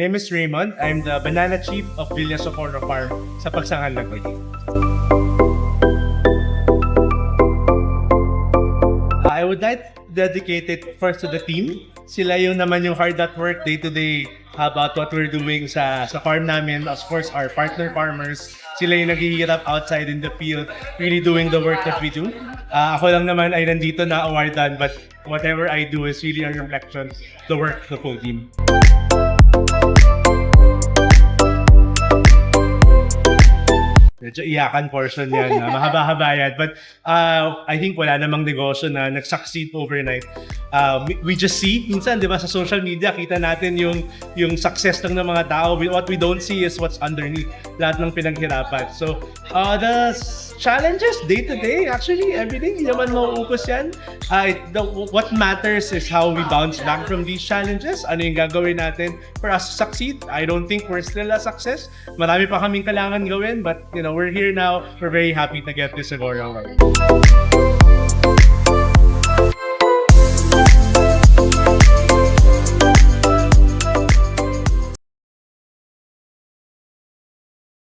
name is Raymond. I'm the Banana Chief of Villa Socorro Farm sa Pagsangan, Lagos. I would like to dedicate it first to the team. Sila yung naman yung hard at work day to day about what we're doing sa farm namin. Of course, our partner farmers, sila yung naghihirap outside in the field, really doing the work that we do. Ako lang naman ay nandito na awardan, but whatever I do is really a reflection of the work of the full team. Medyo iyakan portion yan, mahaba-haba yan. But I think wala namang negosyo na nag-succeed overnight. We just see, minsan, di ba, sa social media, kita natin yung success lang ng mga tao. What we don't see is what's underneath lahat ng pinaghirapan. So, the challenges day to day, actually, every day, hindi naman mauubos yan. What matters is how we bounce back from these challenges. Ano yung gagawin natin for us to succeed? I don't think we're still a success. Marami pa kaming kailangan gawin, but, you know, we're here now. We're very happy to get this award.